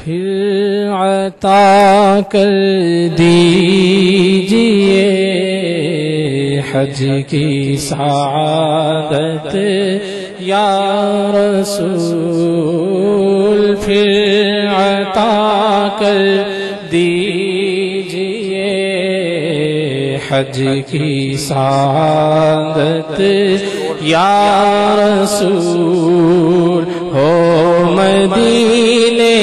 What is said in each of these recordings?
پھر عطا کر دیجئے حج کی سعادت یا رسول، پھر عطا کر دیجئے حج کی سعادت یا رسول، ہو مدینے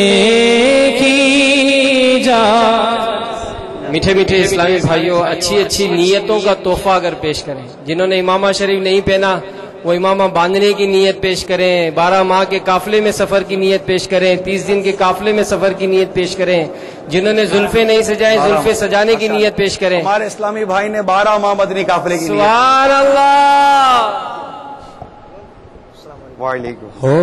کی جا۔ میٹھے میٹھے اسلامی بھائیوں، اچھی اچھی نیتوں کا تحفہ اگر پیش کریں، جنہوں نے امامہ شریف نہیں پہنا وہ امامہ باندھنے کی نیت پیش کریں، 12 ماہ کے قافلے میں سفر کی نیت پیش کریں، 30 دن کے قافلے میں سفر کی نیت پیش کریں، جنہوں نے زلفیں نہیں سجائیں زلفیں سجانے کی نیت پیش کریں۔ ہمارے اسلامی بھائی نے 12 ماہ مدنی قافلے کی نیت۔ سبحان اللہ۔ وعلیکم ہو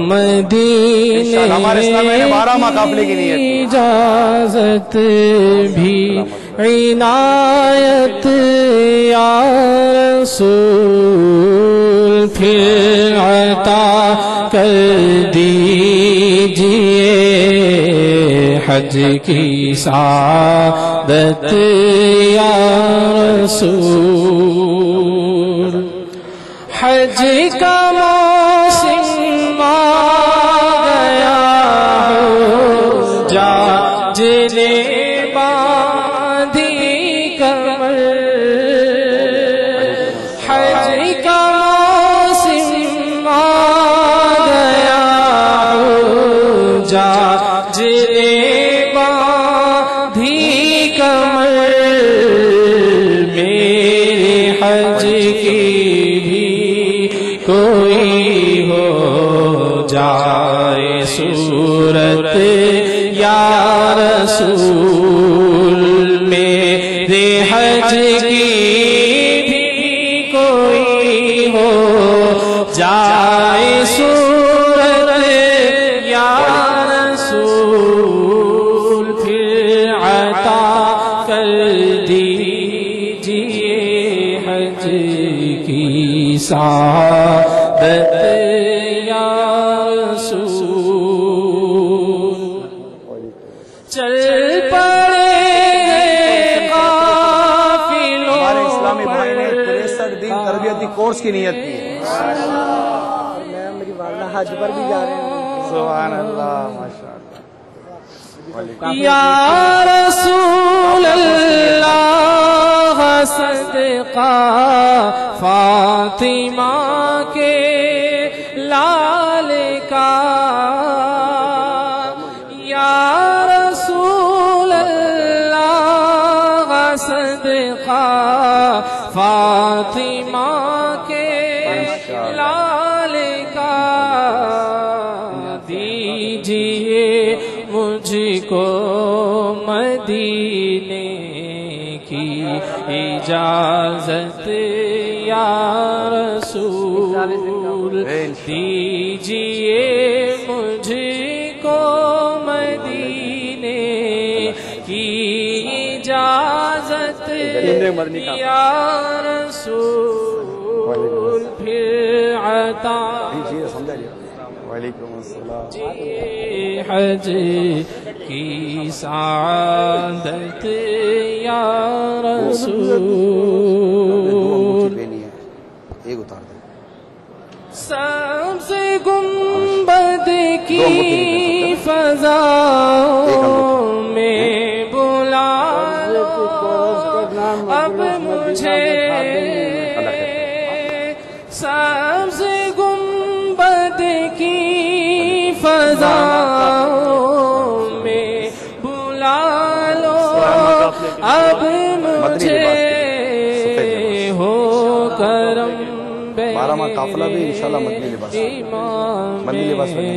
مدینے ہمارے اسلامی بھائی نے 12 ماہ قافلے کی نیت۔ اجازت بھی عنایت یا رسول، پھر عطا کر دیجئے حج کی سعادت یا رسول۔ حج کا موسم آ گیا ہو جا جنے باندھی کمر، حج کا موسم آ گیا ہو جا جنے باندھی کمر، میرے حج کی کوئی ہو جائے صورت یا رسول، میرے حج کی بھی کوئی ہو جائے صورت یا رسول، پھر عطا کر دیجئے حج کی سعادت یا رسول۔ چل پڑے قافلوں، ہمارے اسلامی بھائی نے 63 دن تربیتی کورس کی نیت کی ہے۔ میری والدہ حج پر بھی جا رہے ہیں۔ سبحان اللہ، ماشاء اللہ۔ یا رسول اللہ صدقہ فاطمہ کے لال کا، یا رسول اللہ صدقہ فاطمہ کے لال کا، دیجئے مجھ کو مدینے کی اجازت یا رسول، دیجئے مجھ کو مدینے کی اجازت یا رسول، پھر عطا وعلیکم السلام۔ حج کی سعادت یا رسول، ایک اتار دیں۔ سبز گنبد کی فضاؤں میں بلا لو اب مجھے، سبز گنبد کی فضاؤں میں بلا لو اب مجھے، ہو کرم 12 ماہ قافلہ بھی انشاءاللہ مدنی لباس، مدنی لباس میں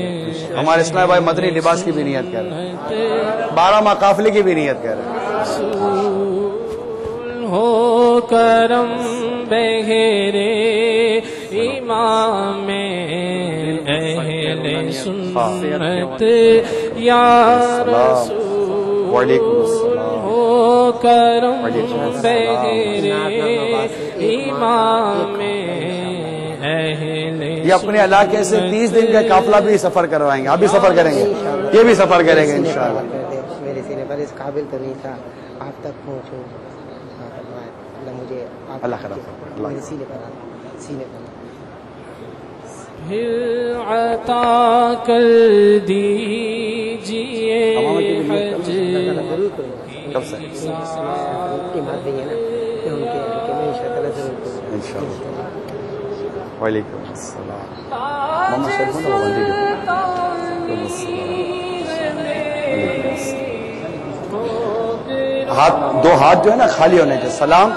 ہمارے اسلامی بھائی مدنی لباس کی بھی نیت کر رہے ہیں، 12 ماہ قافلے کی بھی نیت کر رہے ہیں۔ ہو کرم بغیرے امام اہل سنت یا رسول، وعلیکم السلام۔ ہو کرم بغیرے امام اہل یہ اپنے علاقے سے 30 دن کا قافلہ بھی سفر کروائیں گے. آپ بھی سفر کریں گے؟ یہ بھی سفر کریں گے انشاءاللہ. میرے سینے پر اس قابل تو نہیں تھا آپ تک پہنچوں. مجھے اللہ خیر میرے سینے پر پھر عطا کر دیجئے حج کب سے انشاءاللہ. وعلیکم السلام. محمد شریف نے بندی کی. ہاتھ دو ہاتھ جو ہے نا خالی ہونے چاہیے. سلام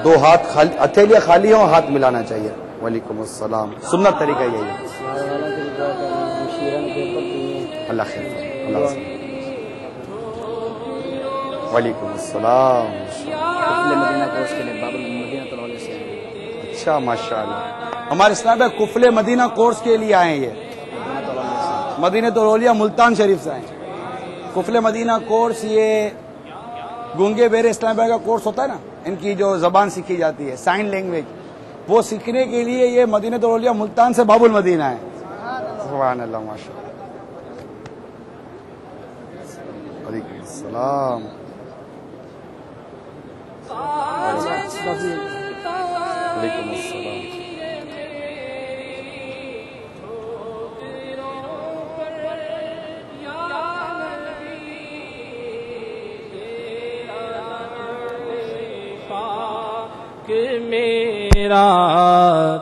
دو ہاتھ خالی, ہتھیلیاں خالی ہوں, ہاتھ ملانا چاہیے. وعلیکم السلام. سنت طریقہ یہی ہے. اللہ خیر. اللہ خیر. وعلیکم السلام. اچھا ماشاء اللہ. ہمارے اسلام بھائی کفل مدینہ کورس کے لیے آئے ہیں. یہ مدینہ الاولیاء ملتان شریف سے آئے ہیں. کفل مدینہ کورس یہ گونگے بہرے اسلام بھائی کا کورس ہوتا ہے نا, ان کی جو زبان سیکھی جاتی ہے سائن لینگویج, وہ سیکھنے کے لیے یہ مدینہ الاولیاء ملتان سے باب المدینہ ہے. سبحان اللہ ماشاء اللہ. وعلیکم السلام. وعلیکم السلام. کہ میرا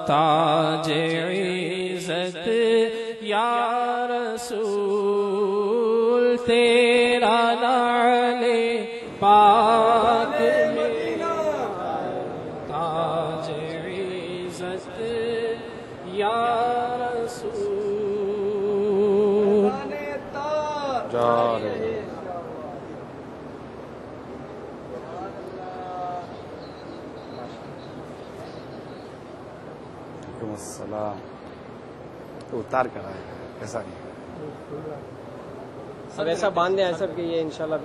تاج عزت یا رسول تیرا نعل پاک میرا تاج عزت یا رسول. السلام. تو اتار کر آئے ایسا نہیں. سب ایسا باندھے ہیں سب کہ یہ انشاءاللہ